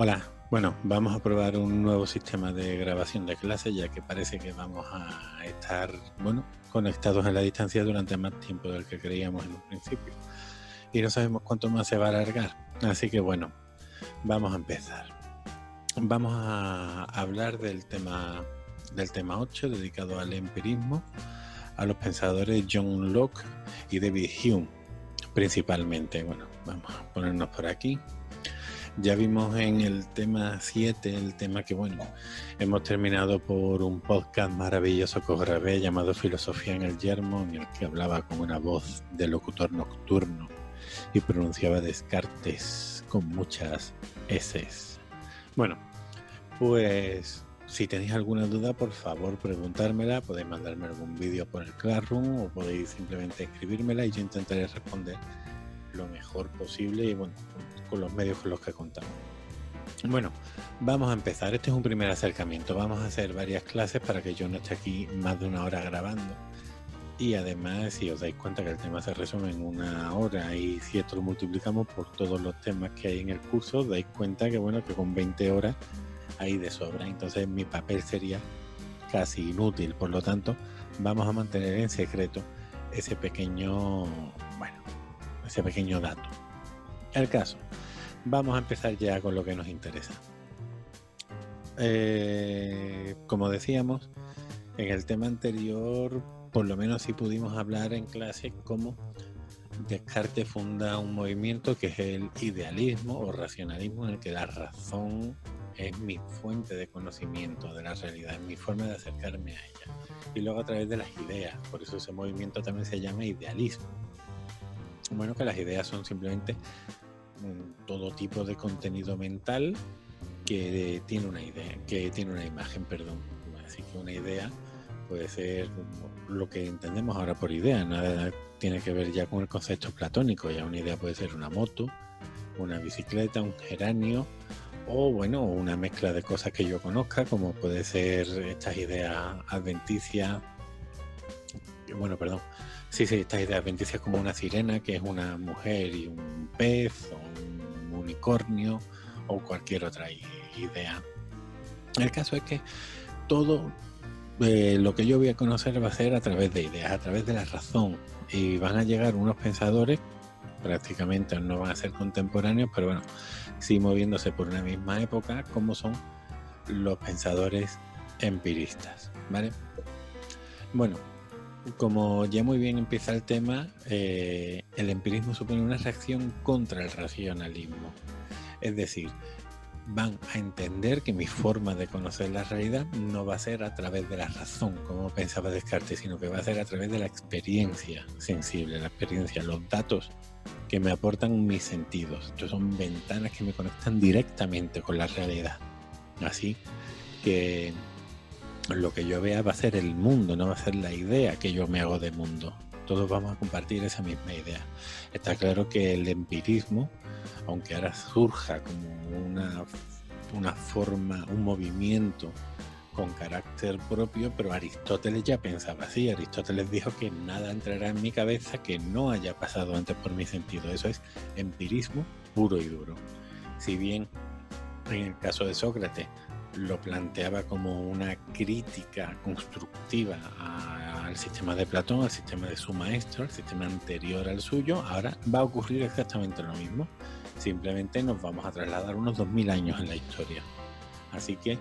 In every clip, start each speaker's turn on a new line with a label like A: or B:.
A: Hola, bueno, vamos a probar un nuevo sistema de grabación de clase, ya que parece que vamos a estar, conectados a la distancia durante más tiempo del que creíamos en un principio. Y no sabemos cuánto más se va a alargar. Así que bueno, vamos a empezar. Vamos a hablar del tema 8, dedicado al empirismo, a los pensadores John Locke y David Hume, principalmente. Bueno, vamos a ponernos por aquí. Ya vimos en el tema 7, el tema que, hemos terminado por un podcast maravilloso que os grabé llamado Filosofía en el Yermo, en el que hablaba con una voz de locutor nocturno y pronunciaba Descartes con muchas eses. Bueno, pues si tenéis alguna duda, por favor preguntármela, podéis mandarme algún vídeo por el Classroom o podéis simplemente escribírmela y yo intentaré responder lo mejor posible y con los medios con los que contamos. Bueno, vamos a empezar. Este es un primer acercamiento. Vamos a hacer varias clases para que yo no esté aquí más de una hora grabando. Y además, si os dais cuenta que el tema se resume en una hora y si esto lo multiplicamos por todos los temas que hay en el curso, os dais cuenta que que con 20 horas hay de sobra. Entonces mi papel sería casi inútil. Por lo tanto, vamos a mantener en secreto ese pequeño dato. El caso, vamos a empezar ya con lo que nos interesa. Como decíamos, en el tema anterior, por lo menos sí pudimos hablar en clase cómo Descartes funda un movimiento que es el idealismo o racionalismo, en el que la razón es mi fuente de conocimiento de la realidad, es mi forma de acercarme a ella. Y luego a través de las ideas, por eso ese movimiento también se llama idealismo. Bueno, que las ideas son simplemente todo tipo de contenido mental que tiene una idea, que tiene una imagen, Así que una idea puede ser lo que entendemos ahora por idea, nada tiene que ver ya con el concepto platónico. Ya una idea puede ser una moto, una bicicleta, un geranio o una mezcla de cosas que yo conozca, como puede ser estas ideas adventicias. Estas ideas adventicias como una sirena, que es una mujer, y un pez, o un unicornio, o cualquier otra idea. El caso es que todo lo que yo voy a conocer va a ser a través de ideas, a través de la razón, y van a llegar unos pensadores, prácticamente no van a ser contemporáneos, pero sí moviéndose por una misma época, como son los pensadores empiristas, ¿vale? Bueno, como ya muy bien empieza el tema, el empirismo supone una reacción contra el racionalismo. Es decir, van a entender que mi forma de conocer la realidad no va a ser a través de la razón, como pensaba Descartes, sino que va a ser a través de la experiencia sensible, la experiencia, los datos que me aportan mis sentidos. Estos son ventanas que me conectan directamente con la realidad. Así que lo que yo vea va a ser el mundo, no va a ser la idea que yo me hago de mundo. Todos vamos a compartir esa misma idea. Está claro que el empirismo, aunque ahora surja como una forma, un movimiento con carácter propio, pero Aristóteles ya pensaba así. Aristóteles dijo que nada entrará en mi cabeza que no haya pasado antes por mi sentido. Eso es empirismo puro y duro. Si bien en el caso de Sócrates lo planteaba como una crítica constructiva al sistema de Platón, al sistema de su maestro, al sistema anterior al suyo, ahora va a ocurrir exactamente lo mismo. Simplemente nos vamos a trasladar unos 2000 años en la historia. Así que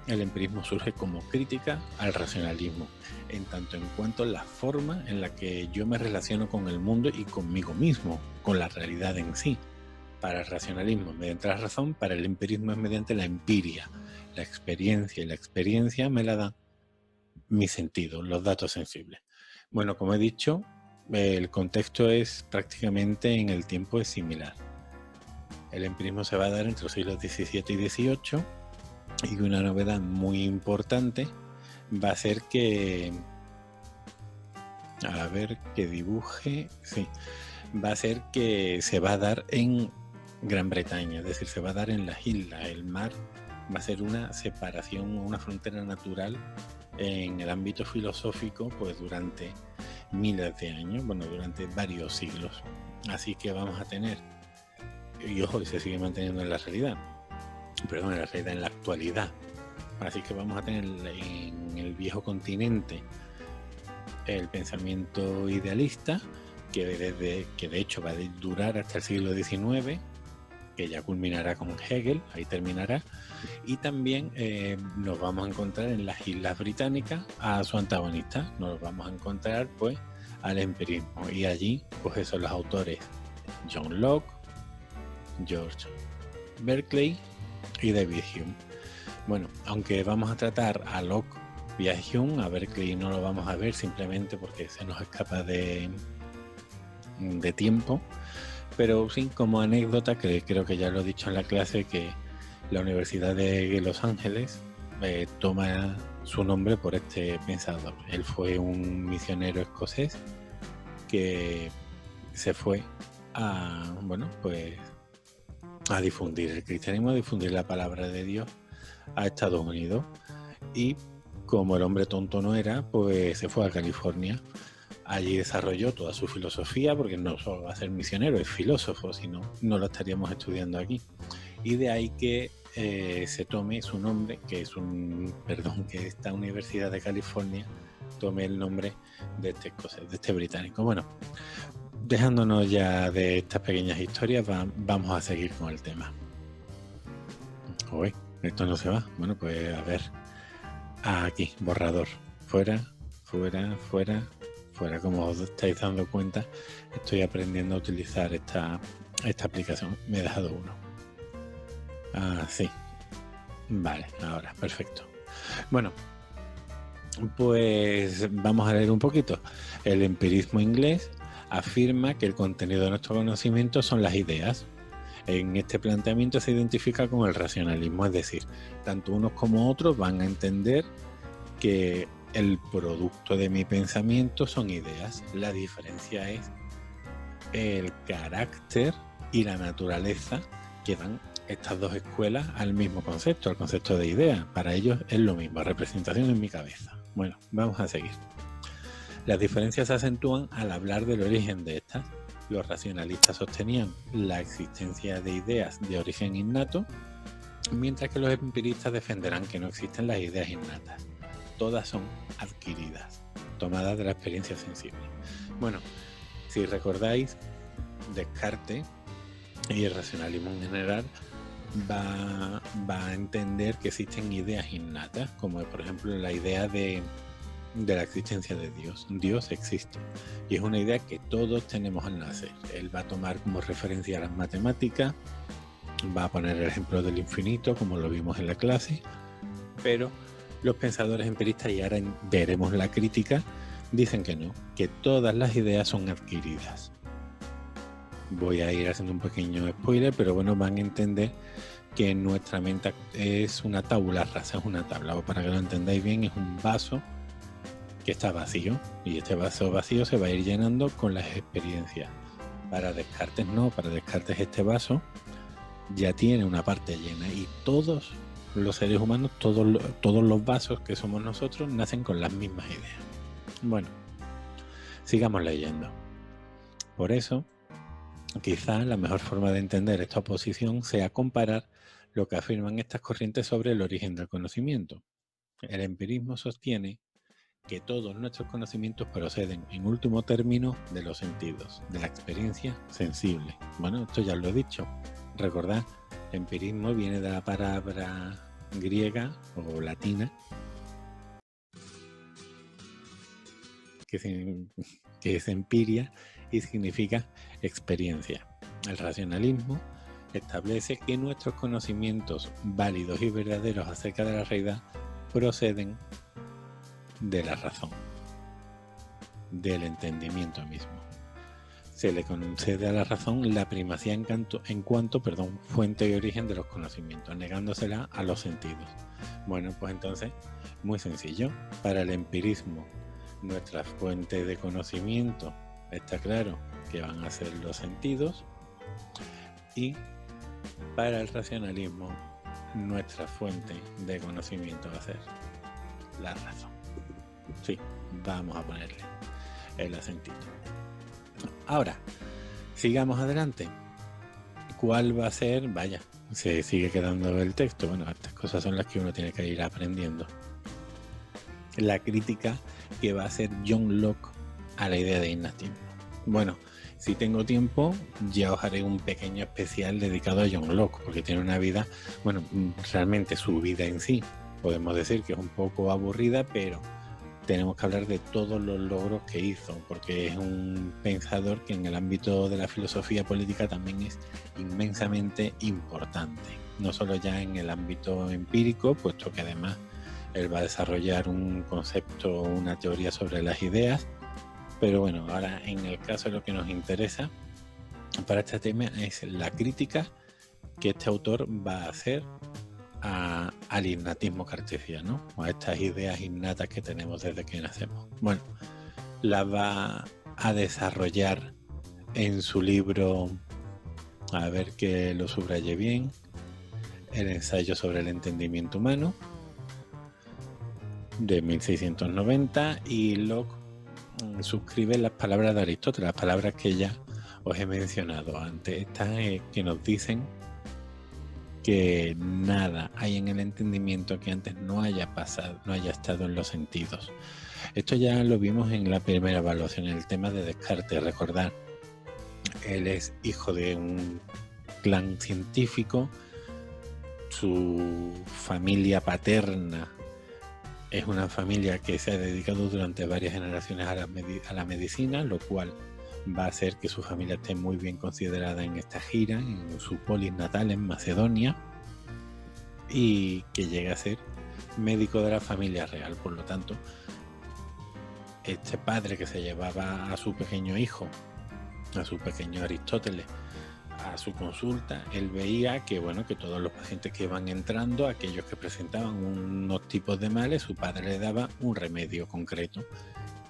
A: el empirismo surge como crítica al racionalismo, en tanto en cuanto la forma en la que yo me relaciono con el mundo y conmigo mismo, con la realidad en sí. Para el racionalismo mediante la razón, para el empirismo es mediante la empiria, la experiencia, y la experiencia me la da mi sentido, los datos sensibles. Bueno, como he dicho, el contexto es prácticamente en el tiempo es similar. El empirismo se va a dar entre los siglos XVII y XVIII, y una novedad muy importante va a ser que, va a ser que se va a dar en Gran Bretaña, es decir, se va a dar en las islas. El mar va a ser una separación, una frontera natural en el ámbito filosófico, pues durante miles de años, durante varios siglos. Así que vamos a tener, y ojo, se sigue manteniendo en la realidad, perdón, en la realidad, en la actualidad. Así que vamos a tener en el viejo continente el pensamiento idealista, que de hecho va a durar hasta el siglo XIX, que ya culminará con Hegel, ahí terminará, y también nos vamos a encontrar en las Islas Británicas a su antagonista, nos vamos a encontrar pues al empirismo, y allí pues esos son los autores John Locke, George Berkeley y David Hume. Bueno, aunque vamos a tratar a Locke y a Hume, a Berkeley no lo vamos a ver simplemente porque se nos escapa de tiempo, pero sí, como anécdota, que creo que ya lo he dicho en la clase, que la Universidad de Los Ángeles toma su nombre por este pensador. Él fue un misionero escocés que se fue a, bueno, pues a difundir el cristianismo, a difundir la palabra de Dios a Estados Unidos, y como el hombre tonto no era, pues se fue a California. Allí desarrolló toda su filosofía, porque no solo va a ser misionero, es filósofo, si no, no lo estaríamos estudiando aquí. Y de ahí que se tome su nombre, que esta Universidad de California tome el nombre de este escocés, de este británico. Bueno, dejándonos ya de estas pequeñas historias, vamos a seguir con el tema. Uy, esto no se va. Bueno, pues a ver. Aquí, borrador. Fuera, fuera, fuera, fuera. Como os estáis dando cuenta, estoy aprendiendo a utilizar esta aplicación. Me he dejado uno. Sí. Vale, ahora, perfecto. Bueno, pues vamos a leer un poquito. El empirismo inglés afirma que el contenido de nuestro conocimiento son las ideas. En este planteamiento se identifica con el racionalismo, es decir, tanto unos como otros van a entender que el producto de mi pensamiento son ideas. La diferencia es el carácter y la naturaleza que dan estas dos escuelas al mismo concepto, al concepto de idea. Para ellos es lo mismo, representación en mi cabeza. Bueno, vamos a seguir. Las diferencias se acentúan al hablar del origen de estas. Los racionalistas sostenían la existencia de ideas de origen innato, mientras que los empiristas defenderán que no existen las ideas innatas. Todas son adquiridas, tomadas de la experiencia sensible. Bueno, si recordáis, Descartes y el racionalismo en general va a entender que existen ideas innatas, como por ejemplo la idea de la existencia de Dios. Dios existe y es una idea que todos tenemos al nacer. Él va a tomar como referencia las matemáticas, va a poner el ejemplo del infinito como lo vimos en la clase, pero los pensadores empiristas, y ahora veremos la crítica, dicen que no, que todas las ideas son adquiridas. Voy a ir haciendo un pequeño spoiler, pero bueno, van a entender que nuestra mente es una tabula rasa, es una tabla, o para que lo entendáis bien, es un vaso que está vacío, y este vaso vacío se va a ir llenando con las experiencias. Para Descartes no, para Descartes este vaso ya tiene una parte llena, y todos los seres humanos, todos los vasos que somos nosotros, nacen con las mismas ideas. Bueno, sigamos leyendo. Por eso, quizá la mejor forma de entender esta oposición sea comparar lo que afirman estas corrientes sobre el origen del conocimiento. El empirismo sostiene que todos nuestros conocimientos proceden, en último término, de los sentidos, de la experiencia sensible. Bueno, esto ya lo he dicho. Recordad, empirismo viene de la palabra griega o latina que es empiria y significa experiencia. El racionalismo establece que nuestros conocimientos válidos y verdaderos acerca de la realidad proceden de la razón, del entendimiento mismo. Se le concede a la razón la primacía en cuanto fuente y origen de los conocimientos, negándosela a los sentidos. Bueno, pues entonces, muy sencillo. Para el empirismo, nuestra fuente de conocimiento está claro que van a ser los sentidos, y para el racionalismo, nuestra fuente de conocimiento va a ser la razón. Sí, vamos a ponerle el acentito. Ahora, sigamos adelante. ¿Cuál va a ser? Vaya, se sigue quedando el texto. Bueno, estas cosas son las que uno tiene que ir aprendiendo. La crítica que va a hacer John Locke a la idea de innatismo. Bueno, si tengo tiempo, ya os haré un pequeño especial dedicado a John Locke, porque tiene una vida, bueno, realmente su vida en sí, podemos decir que es un poco aburrida, pero tenemos que hablar de todos los logros que hizo, porque es un pensador que en el ámbito de la filosofía política también es inmensamente importante, no solo ya en el ámbito empírico, puesto que además él va a desarrollar un concepto, una teoría sobre las ideas. Pero bueno, ahora en el caso de lo que nos interesa para este tema es la crítica que este autor va a hacer al innatismo cartesiano, o a estas ideas innatas que tenemos desde que nacemos. Bueno, las va a desarrollar en su libro, a ver que lo subraye bien, el ensayo sobre el entendimiento humano, de 1690, y Locke suscribe las palabras de Aristóteles, las palabras que ya os he mencionado antes, estas que nos dicen que nada hay en el entendimiento que antes no haya pasado, no haya estado en los sentidos. Esto ya lo vimos en la primera evaluación, en el tema de Descartes. Recordar, él es hijo de un clan científico, su familia paterna es una familia que se ha dedicado durante varias generaciones a la medicina, lo cual va a hacer que su familia esté muy bien considerada en esta gira, en su polis natal en Macedonia, y que llegue a ser médico de la familia real. Por lo tanto, este padre que se llevaba a su pequeño hijo, a su pequeño Aristóteles, a su consulta, él veía que bueno, que todos los pacientes que iban entrando, aquellos que presentaban unos tipos de males, su padre le daba un remedio concreto.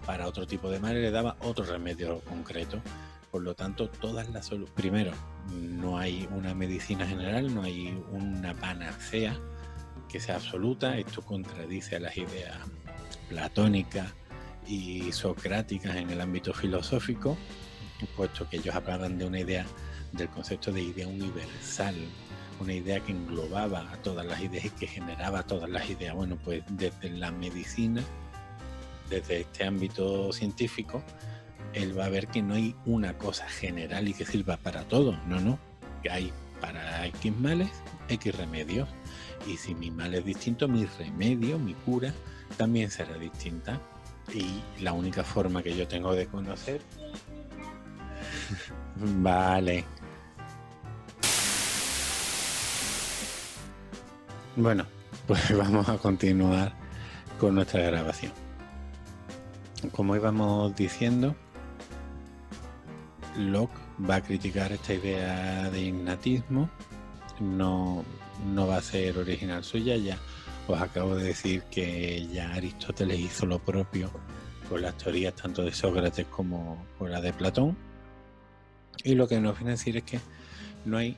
A: Para otro tipo de males le daba otro remedio concreto. Por lo tanto, todas las soluciones. Primero, no hay una medicina general, no hay una panacea que sea absoluta. Esto contradice a las ideas platónicas y socráticas en el ámbito filosófico, puesto que ellos hablaban de una idea, del concepto de idea universal, una idea que englobaba a todas las ideas y que generaba todas las ideas. Bueno, pues desde la medicina, desde este ámbito científico, él va a ver que no hay una cosa general y que sirva para todo, no, que hay para X males, X remedios, y si mi mal es distinto, mi remedio, mi cura, también será distinta, y la única forma que yo tengo de conocer... Vale. Bueno, pues vamos a continuar con nuestra grabación. Como íbamos diciendo, Locke va a criticar esta idea de innatismo, no va a ser original suya. Ya os acabo de decir que ya Aristóteles hizo lo propio con las teorías tanto de Sócrates como con la de Platón, y lo que nos viene a decir es que no hay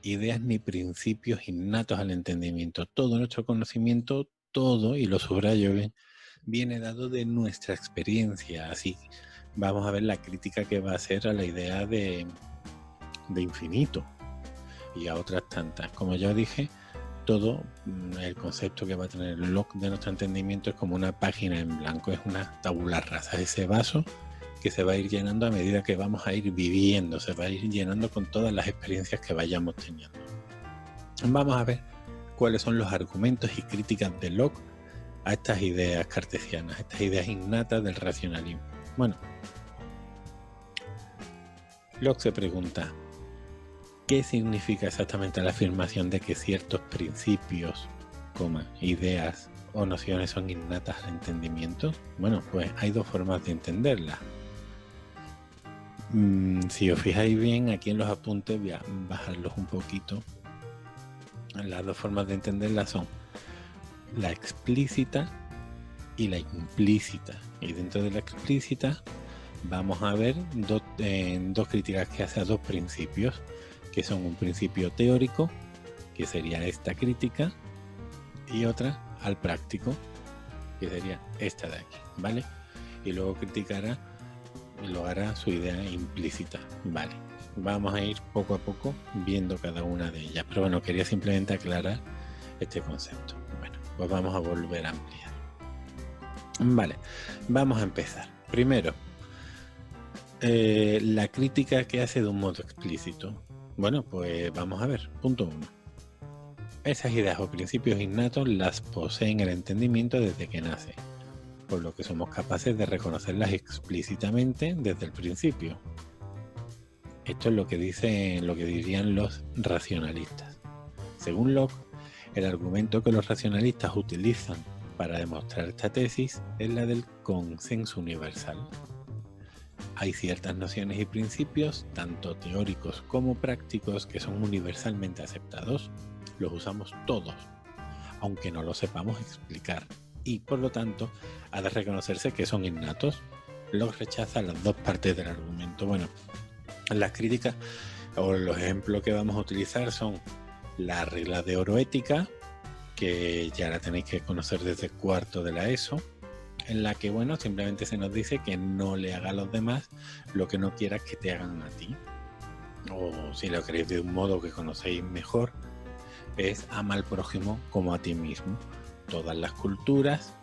A: ideas ni principios innatos al entendimiento. Todo nuestro conocimiento, todo, y lo subrayo bien, viene dado de nuestra experiencia. Así vamos a ver la crítica que va a hacer a la idea de infinito y a otras tantas. Como ya dije, todo el concepto que va a tener Locke de nuestro entendimiento es como una página en blanco, es una tabula rasa, ese vaso que se va a ir llenando a medida que vamos a ir viviendo, se va a ir llenando con todas las experiencias que vayamos teniendo. Vamos a ver cuáles son los argumentos y críticas de Locke a estas ideas cartesianas, a estas ideas innatas del racionalismo. Bueno, Locke se pregunta, ¿qué significa exactamente la afirmación de que ciertos principios, ideas o nociones son innatas al entendimiento? Bueno, pues hay dos formas de entenderlas. Si os fijáis bien, aquí en los apuntes voy a bajarlos un poquito. Las dos formas de entenderlas son la explícita y la implícita. Y dentro de la explícita vamos a ver dos críticas que hace a dos principios, que son un principio teórico, que sería esta crítica, y otra al práctico, que sería esta de aquí, ¿vale? Y luego criticará y luego hará su idea implícita. Vale, vamos a ir poco a poco viendo cada una de ellas, pero bueno, quería simplemente aclarar este concepto. Bueno, pues vamos a volver a ampliar. Vale, vamos a empezar. Primero, la crítica que hace de un modo explícito. Bueno, pues vamos a ver. Punto 1. Esas ideas o principios innatos las poseen el entendimiento desde que nace, por lo que somos capaces de reconocerlas explícitamente desde el principio. Esto es lo que dirían los racionalistas. Según Locke, el argumento que los racionalistas utilizan para demostrar esta tesis es la del consenso universal. Hay ciertas nociones y principios, tanto teóricos como prácticos, que son universalmente aceptados. Los usamos todos, aunque no lo sepamos explicar, y por lo tanto ha de reconocerse que son innatos. Locke rechaza las dos partes del argumento. Bueno, las críticas o los ejemplos que vamos a utilizar son la regla de oro ética, que ya la tenéis que conocer desde cuarto de la ESO, en la que, bueno, simplemente se nos dice que no le haga a los demás lo que no quieras que te hagan a ti. O si lo queréis de un modo que conocéis mejor, es ama al prójimo como a ti mismo. Todas las culturas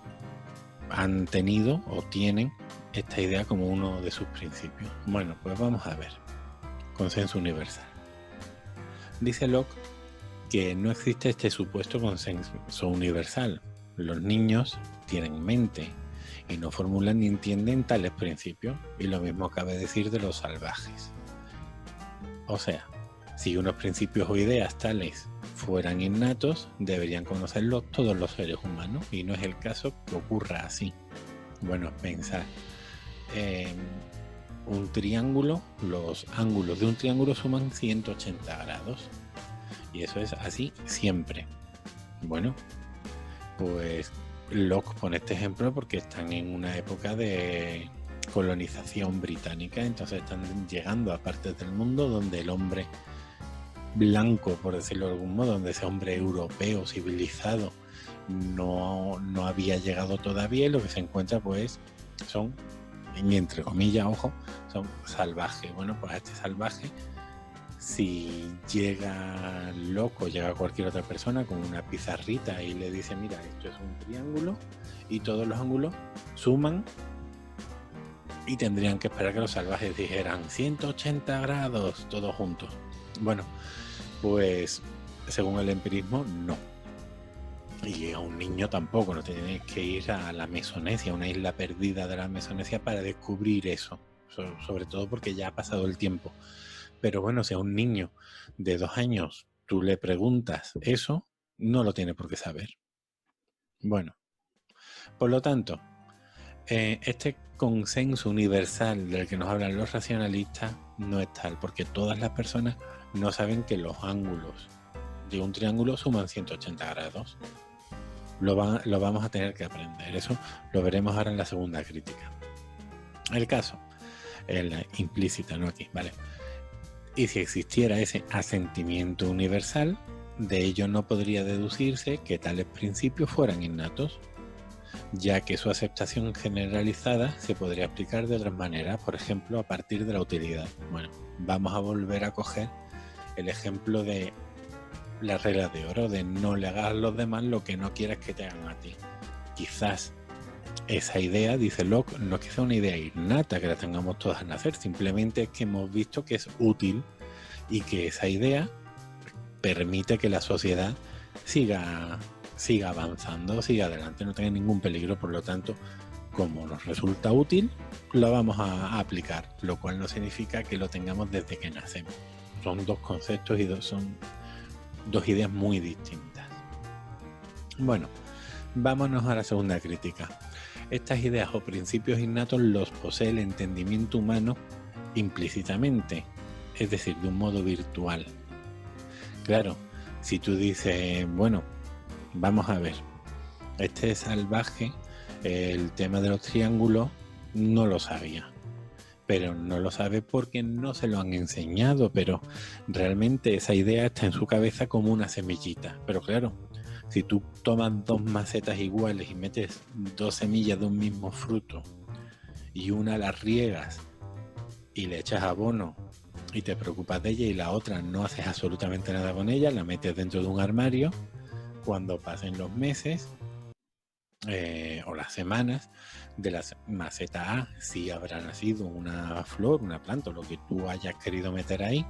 A: han tenido o tienen esta idea como uno de sus principios. Bueno, pues vamos a ver. Consenso universal. Dice Locke que no existe este supuesto consenso universal. Los niños tienen mente y no formulan ni entienden tales principios, y lo mismo cabe decir de los salvajes. O sea, si unos principios o ideas tales fueran innatos, deberían conocerlos todos los seres humanos, y no es el caso que ocurra así. Bueno, pensad, un triángulo, los ángulos de un triángulo suman 180 grados, y eso es así siempre. Bueno, pues Locke pone este ejemplo porque están en una época de colonización británica, entonces están llegando a partes del mundo donde el hombre blanco, por decirlo de algún modo, donde ese hombre europeo civilizado no había llegado todavía, y lo que se encuentra pues son, y entre comillas, ojo, son salvajes. Bueno, pues a este salvaje, si llega Locke, llega cualquier otra persona con una pizarrita y le dice, mira, esto es un triángulo y todos los ángulos suman, y tendrían que esperar que los salvajes dijeran 180 grados todos juntos. Bueno, pues según el empirismo no, y a un niño tampoco. No tenéis que ir a la Mesonesia, una isla perdida de la Mesonesia, para descubrir eso, sobre todo porque ya ha pasado el tiempo. Pero bueno, si a un niño de 2 años tú le preguntas eso, no lo tiene por qué saber. Bueno, por lo tanto, este consenso universal del que nos hablan los racionalistas no es tal, porque todas las personas no saben que los ángulos de un triángulo suman 180 grados. Lo vamos a tener que aprender. Eso lo veremos ahora en la segunda crítica. El caso, la implícita, no aquí, ¿vale? Y si existiera ese asentimiento universal, de ello no podría deducirse que tales principios fueran innatos, ya que su aceptación generalizada se podría aplicar de otras maneras, por ejemplo, a partir de la utilidad. Bueno, vamos a volver a coger el ejemplo de la regla de oro, de no le hagas a los demás lo que no quieras que te hagan a ti. Quizás esa idea, dice Locke, no es que sea una idea innata que la tengamos todas al nacer, simplemente es que hemos visto que es útil y que esa idea permite que la sociedad siga avanzando, siga adelante, no tenga ningún peligro. Por lo tanto, como nos resulta útil, lo vamos a aplicar, lo cual no significa que lo tengamos desde que nacemos. Son dos conceptos y son dos ideas muy distintas. Bueno, vámonos a la segunda crítica. Estas ideas o principios innatos los posee el entendimiento humano implícitamente, es decir, de un modo virtual. Claro, si tú dices, bueno, vamos a ver, este salvaje, el tema de los triángulos, no lo sabía, pero no lo sabe porque no se lo han enseñado, pero realmente esa idea está en su cabeza como una semillita. Pero claro, si tú tomas 2 macetas iguales y metes 2 semillas de un mismo fruto y una la riegas y le echas abono y te preocupas de ella, y la otra no haces absolutamente nada con ella, la metes dentro de un armario, cuando pasen los meses o las semanas de la maceta A, sí habrá nacido una flor, una planta o lo que tú hayas querido meter ahí,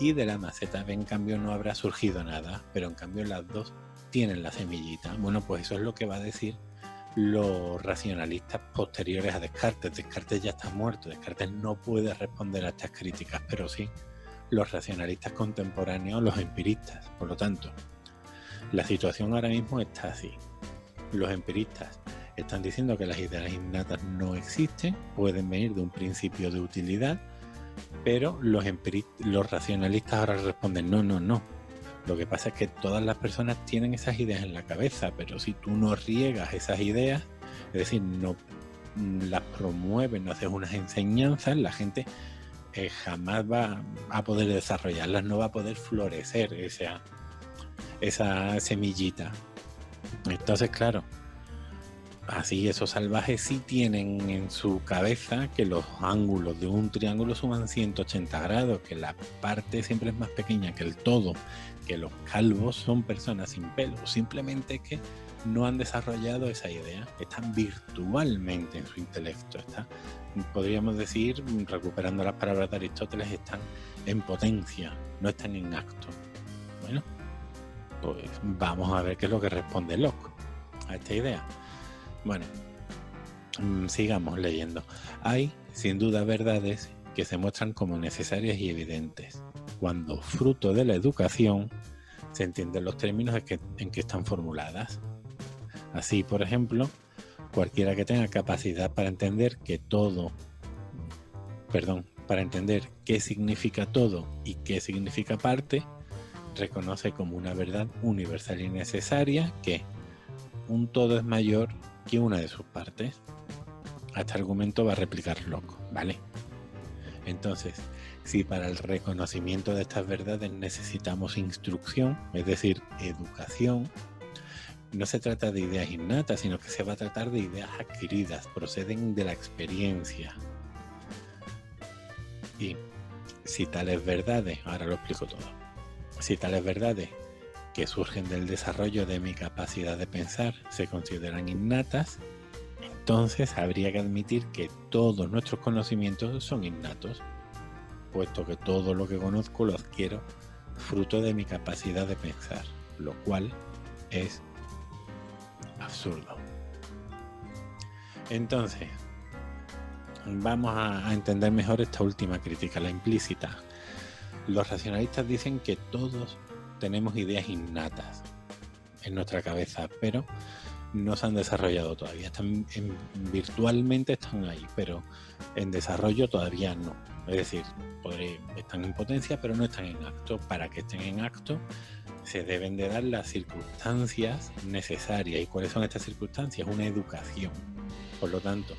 A: y de la maceta B en cambio no habrá surgido nada, pero en cambio las dos tienen la semillita. Bueno, pues eso es lo que va a decir los racionalistas posteriores a Descartes. Descartes ya está muerto, Descartes no puede responder a estas críticas, pero sí los racionalistas contemporáneos, los empiristas. Por lo tanto, la situación ahora mismo está así. Los empiristas están diciendo que las ideas innatas no existen, pueden venir de un principio de utilidad, pero los racionalistas ahora responden no. Lo que pasa es que todas las personas tienen esas ideas en la cabeza, pero si tú no riegas esas ideas, es decir, no las promueves, no haces unas enseñanzas, la gente jamás va a poder desarrollarlas, no va a poder florecer esa semillita. Entonces, claro, así esos salvajes sí tienen en su cabeza que los ángulos de un triángulo suman 180 grados, que la parte siempre es más pequeña que el todo, que los calvos son personas sin pelo, simplemente que no han desarrollado esa idea, están virtualmente en su intelecto, podríamos decir, recuperando las palabras de Aristóteles, están en potencia, no están en acto. Bueno, pues vamos a ver qué es lo que responde Locke a esta idea. Bueno, sigamos leyendo. Hay, sin duda, verdades que se muestran como necesarias y evidentes, cuando, fruto de la educación, se entienden los términos en que están formuladas. Así, por ejemplo, cualquiera que tenga capacidad para entender para entender qué significa todo y qué significa parte, reconoce como una verdad universal y necesaria que un todo es mayor que una de sus partes. A este argumento va a replicar Locke, ¿vale? Entonces, si para el reconocimiento de estas verdades necesitamos instrucción, es decir, educación, no se trata de ideas innatas, sino que se va a tratar de ideas adquiridas, proceden de la experiencia. Y si tales verdades, ahora lo explico todo, si tales verdades que surgen del desarrollo de mi capacidad de pensar se consideran innatas, entonces habría que admitir que todos nuestros conocimientos son innatos, puesto que todo lo que conozco lo adquiero fruto de mi capacidad de pensar, lo cual es absurdo. Entonces, vamos a entender mejor esta última crítica, la implícita. Los racionalistas dicen que todos tenemos ideas innatas en nuestra cabeza, pero no se han desarrollado todavía. Virtualmente están ahí, pero en desarrollo todavía no. Es decir, están en potencia, pero no están en acto. Para que estén en acto, se deben de dar las circunstancias necesarias. ¿Y cuáles son estas circunstancias? Una educación. Por lo tanto,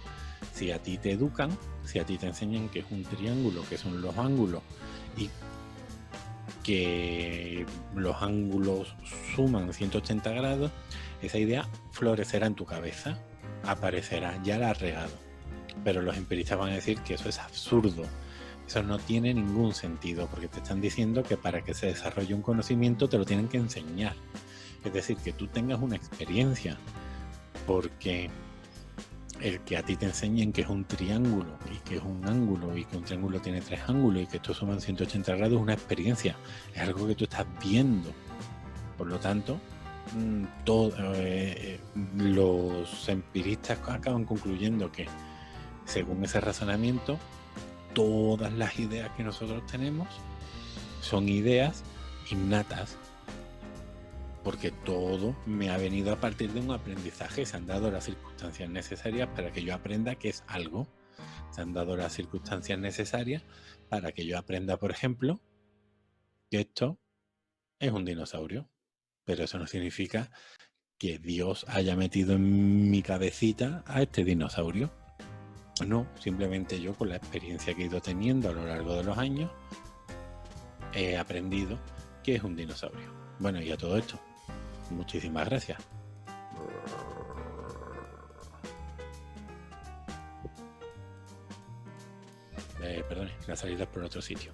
A: si a ti te educan, si a ti te enseñan que es un triángulo, que son los ángulos, y que los ángulos suman 180 grados, esa idea florecerá en tu cabeza, aparecerá, ya la has regado. Pero los empiristas van a decir que eso es absurdo, eso no tiene ningún sentido, porque te están diciendo que para que se desarrolle un conocimiento te lo tienen que enseñar. Es decir, que tú tengas una experiencia, porque el que a ti te enseñen que es un triángulo y que es un ángulo y que un triángulo tiene 3 ángulos y que estos suman 180 grados es una experiencia, es algo que tú estás viendo. Por lo tanto, los empiristas acaban concluyendo que, según ese razonamiento, todas las ideas que nosotros tenemos son ideas innatas, porque todo me ha venido a partir de un aprendizaje. Se han dado las circunstancias necesarias para que yo aprenda que es algo. Se han dado las circunstancias necesarias para que yo aprenda, por ejemplo, que esto es un dinosaurio. Pero eso no significa que Dios haya metido en mi cabecita a este dinosaurio. No, simplemente yo, con la experiencia que he ido teniendo a lo largo de los años, he aprendido que es un dinosaurio. Bueno, y a todo esto, muchísimas gracias. perdón, la salida es por otro sitio.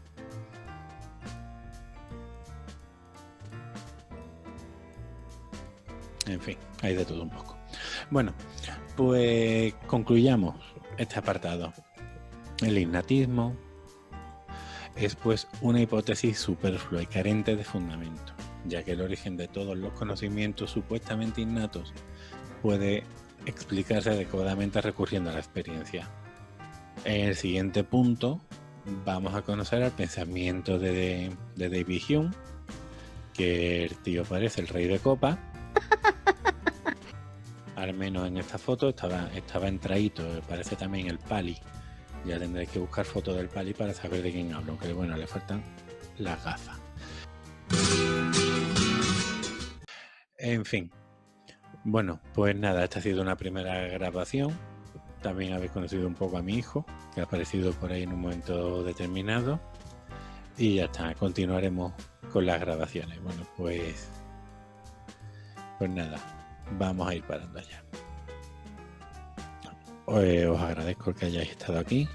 A: En fin, hay de todo un poco. Bueno, pues concluyamos este apartado. El innatismo es pues una hipótesis superflua y carente de fundamento, ya que el origen de todos los conocimientos supuestamente innatos puede explicarse adecuadamente recurriendo a la experiencia. En el siguiente punto vamos a conocer el pensamiento de David Hume, que el tío parece el rey de copa. Al menos en esta foto estaba entradito, parece también el Pali. Ya tendré que buscar fotos del Pali para saber de quién hablo, que bueno, le faltan las gafas. En fin, bueno, pues nada, esta ha sido una primera grabación. También habéis conocido un poco a mi hijo, que ha aparecido por ahí en un momento determinado. Y ya está, continuaremos con las grabaciones. Bueno, pues nada, vamos a ir parando ya. Os agradezco que hayáis estado aquí.